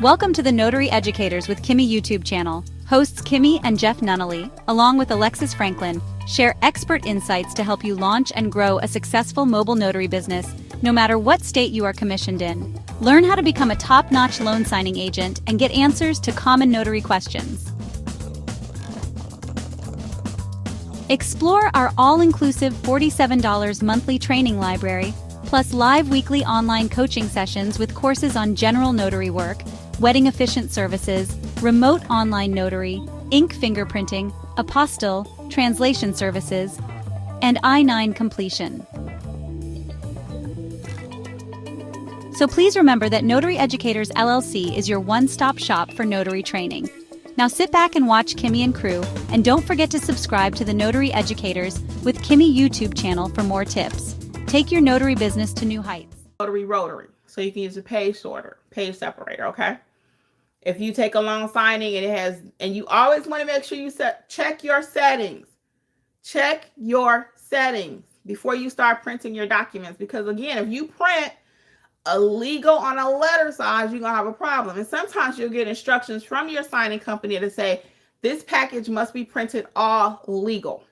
Welcome to the Notary Educators with Kimmi YouTube channel. Hosts Kimmi and Jeff Nunnally, along with Alexis Franklin, share expert insights to help you launch and grow a successful mobile notary business, no matter what state you are commissioned in. Learn how to become a top-notch loan signing agent and get answers to common notary questions. Explore our all-inclusive $47 monthly training library, plus live weekly online coaching sessions with courses on general notary work, wedding efficient services, remote online notary, ink fingerprinting, apostille, translation services, and I-9 completion. So please remember that Notary Educators LLC is your one-stop shop for notary training. Now sit back and watch Kimmi and crew, and don't forget to subscribe to the Notary Educators with Kimmi YouTube channel for more tips. Take your notary business to new heights. Notary rotary, so you can use a page sorter, page separator, okay? If you take a loan signing and and you always want to make sure you check your settings. Check your settings before you start printing your documents, because again, if you print illegal on a letter size, you're gonna have a problem. And sometimes you'll get instructions from your signing company to say this package must be printed all legal.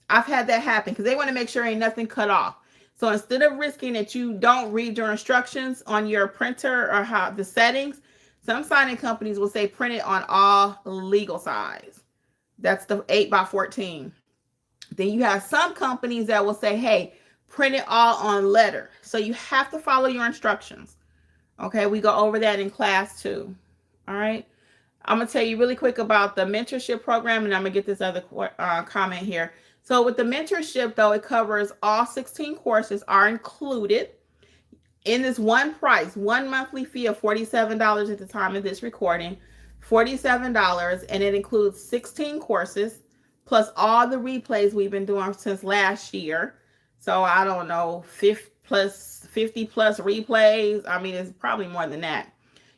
I've had that happen because they want to make sure ain't nothing cut off. So instead of risking that you don't read your instructions on your printer or how the settings, some signing companies will say print it on all legal size. That's the 8x14. Then you have some companies that will say, hey, print it all on letter. So you have to follow your instructions. Okay, we go over that in class too. All right. I'm going to tell you really quick about the mentorship program, and I'm going to get this other comment here. So with the mentorship, though, it covers all 16 courses are included in this one price, one monthly fee of $47 at the time of this recording, $47, and it includes 16 courses plus all the replays we've been doing since last year. So I don't know, 50 plus replays. I mean, it's probably more than that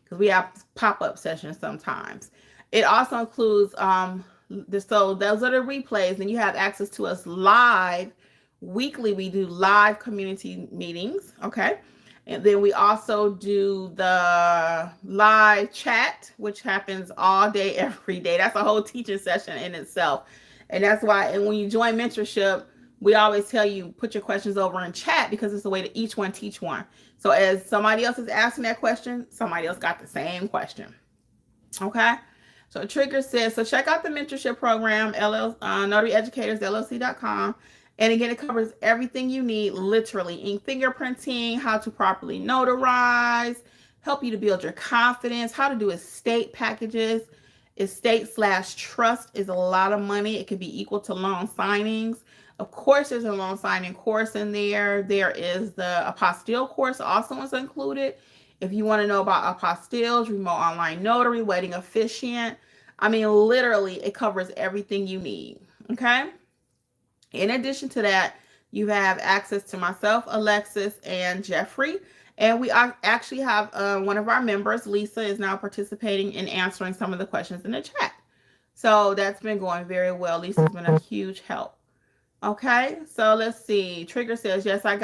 because we have pop-up sessions sometimes. It also includes, so those are the replays, and you have access to us live. Weekly, we do live community meetings, okay? And then we also do the live chat, which happens all day, every day. That's a whole teaching session in itself. And that's why, and when you join mentorship, we always tell you, put your questions over in chat, because it's a way to each one teach one. So as somebody else is asking that question, somebody else got the same question. Okay? So Trigger says, so check out the mentorship program, notaryeducatorsllc.com. And again, it covers everything you need, literally. Ink fingerprinting, how to properly notarize, help you to build your confidence, how to do estate packages. Estate/trust is a lot of money. It could be equal to loan signings. Of course, there's a loan signing course in there. There is the apostille course also is included. If you want to know about apostilles, remote online notary, wedding officiant, I mean, literally, it covers everything you need, okay? In addition to that, you have access to myself, Alexis, and Jeffrey. And we actually have one of our members, Lisa, is now participating in answering some of the questions in the chat. So that's been going very well. Lisa's been a huge help. Okay, so let's see. Trigger says, yes, I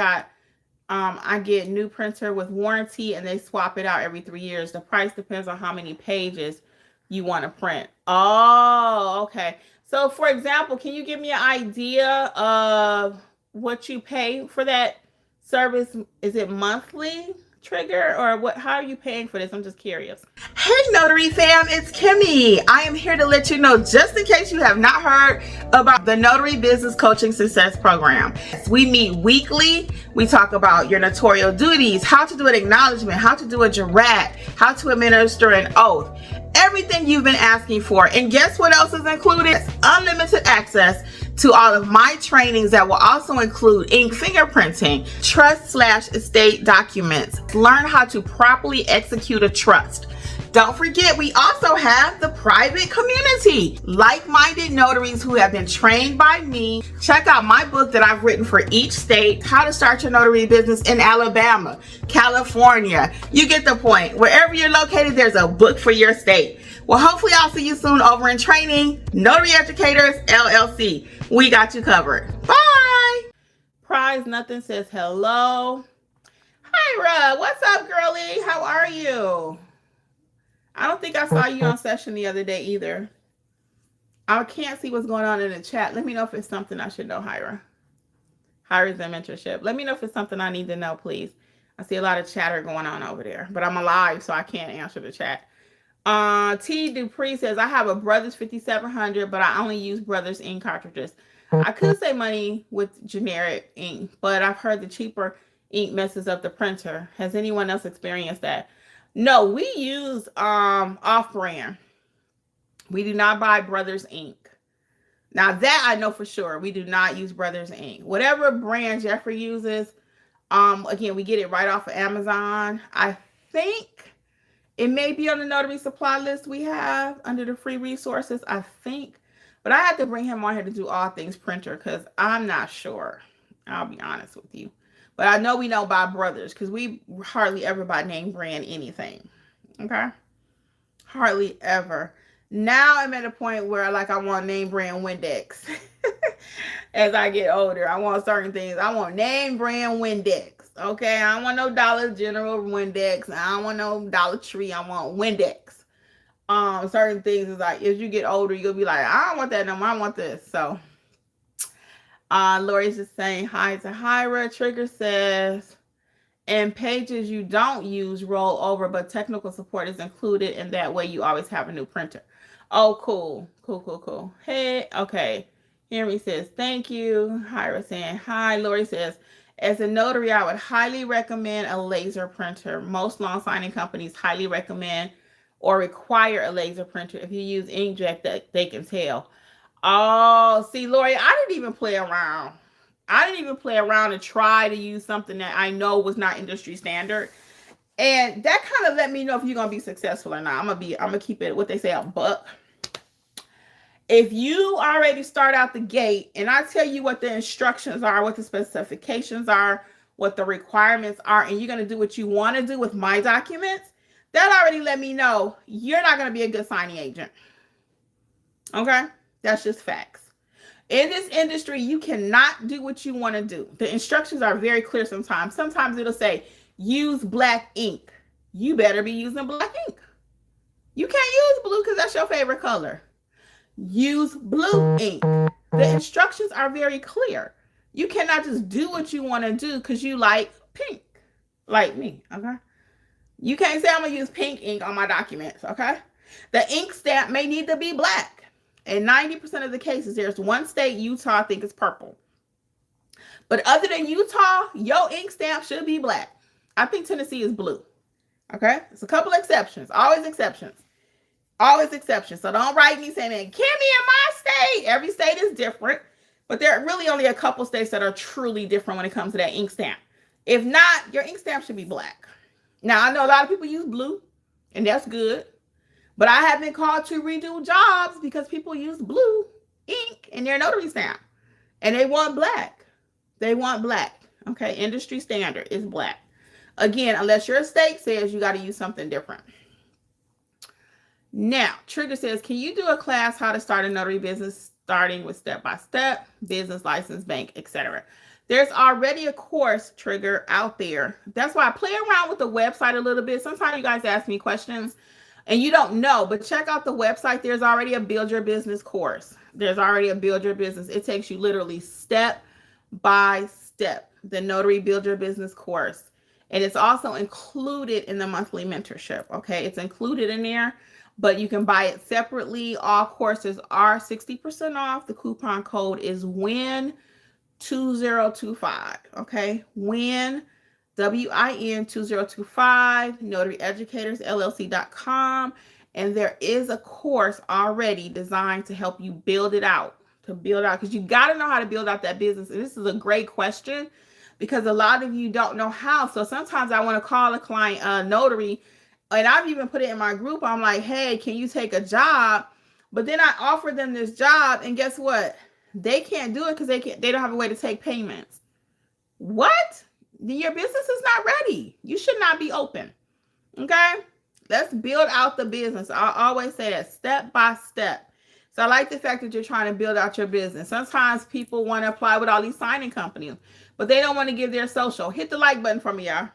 get new printer with warranty, and they swap it out every 3 years. The price depends on how many pages you want to print. Oh, okay. So for example, can you give me an idea of what you pay for that service? Is it monthly, Trigger, or what? How are you paying for this? I'm just curious. Hey Notary fam, it's Kimmi. I am here to let you know, just in case you have not heard about the Notary Business Coaching Success Program. We meet weekly. We talk about your notarial duties, how to do an acknowledgement, how to do a jurat, how to administer an oath, everything you've been asking for. And guess what else is included? Unlimited access to all of my trainings that will also include ink fingerprinting, trust/estate documents. Learn how to properly execute a trust. Don't forget, we also have the private community, like-minded notaries who have been trained by me. Check out my book that I've written for each state, How to Start Your Notary Business in Alabama, California. You get the point. Wherever you're located, there's a book for your state. Well, hopefully I'll see you soon over in training. Notary Educators LLC. We got you covered. Bye. Prize Nothing says hello. Hi, Rug. What's up, girlie? How are you? I don't think I saw you on session the other day either. I can't see what's going on in the chat. Let me know if it's something I should know, Hyra. Hyra's in mentorship. Let me know if it's something I need to know, please. I see a lot of chatter going on over there, but I'm alive, so I can't answer the chat. T. Dupree says, I have a Brothers 5700, but I only use Brothers ink cartridges. I could save money with generic ink, but I've heard the cheaper ink messes up the printer. Has anyone else experienced that? No, we use off-brand. We do not buy Brothers ink. Now that I know for sure, we do not use Brothers ink. Whatever brand Jeffrey uses, again, we get it right off of Amazon. I think it may be on the notary supply list we have under the free resources, I think. But I had to bring him on here to do all things printer because I'm not sure. I'll be honest with you. But I know we don't buy Brothers because we hardly ever buy name brand anything. Okay? Hardly ever. Now I'm at a point where I want name brand Windex. As I get older, I want certain things. I want name brand Windex. Okay, I don't want no Dollar General Windex. I don't want no Dollar Tree. I want Windex. Certain things is like as you get older, you'll be like, I don't want that no more. I want this. So, Lori's just saying hi to Hyra. Trigger says, and pages you don't use roll over, but technical support is included, and that way you always have a new printer. Oh, cool, cool, cool, cool. Hey, okay. Henry says thank you. Hyra saying hi. Lori says, as a notary, I would highly recommend a laser printer. Most long signing companies highly recommend or require a laser printer. If you use inkjet, that they can tell. Oh, see, Lori, I didn't even play around. I didn't even play around and try to use something that I know was not industry standard. And that kind of let me know if you're gonna be successful or not. I'm gonna keep it what they say a buck. If you already start out the gate and I tell you what the instructions are, what the specifications are, what the requirements are, and you're going to do what you want to do with my documents, that already let me know you're not going to be a good signing agent. Okay? That's just facts. In this industry, you cannot do what you want to do. The instructions are very clear sometimes. Sometimes it'll say, use black ink. You better be using black ink. You can't use blue because that's your favorite color. Use blue ink. The instructions are very clear. You cannot just do what you want to do because you like pink, like me, okay? You can't say I'm going to use pink ink on my documents, okay? The ink stamp may need to be black. In 90% of the cases, there's one state, Utah, I think it's purple. But other than Utah, your ink stamp should be black. I think Tennessee is blue, okay? It's a couple exceptions, always exceptions. Always exceptions. So don't write me saying, Kimmi, in my state. Every state is different. But there are really only a couple states that are truly different when it comes to that ink stamp. If not, your ink stamp should be black. Now, I know a lot of people use blue, and that's good. But I have been called to redo jobs because people use blue ink in their notary stamp. And they want black. They want black. Okay, industry standard is black. Again, unless your state says you got to use something different. Now, Trigger says, can you do a class how to start a notary business starting with step-by-step, business license, bank, etc.? There's already a course, Trigger, out there. That's why I play around with the website a little bit. Sometimes you guys ask me questions and you don't know, but check out the website. There's already a Build Your Business course. There's already a Build Your Business. It takes you literally step by step, the Notary Build Your Business course. And it's also included in the monthly mentorship, okay? It's included in there. But you can buy it separately. All courses are 60% off. The coupon code is WIN2025. Okay, WIN, WIN 2025. NotaryEducatorsLLC.com. And there is a course already designed to help you build it out. Because you got to know how to build out that business. And this is a great question because a lot of you don't know how. So sometimes I want to call a client notary. And I've even put it in my group. I'm like, hey, can you take a job? But then I offer them this job. And guess what? They can't do it because they don't have a way to take payments. What? Your business is not ready. You should not be open. Okay? Let's build out the business. I always say that step by step. So I like the fact that you're trying to build out your business. Sometimes people want to apply with all these signing companies, but they don't want to give their social. Hit the like button for me, y'all.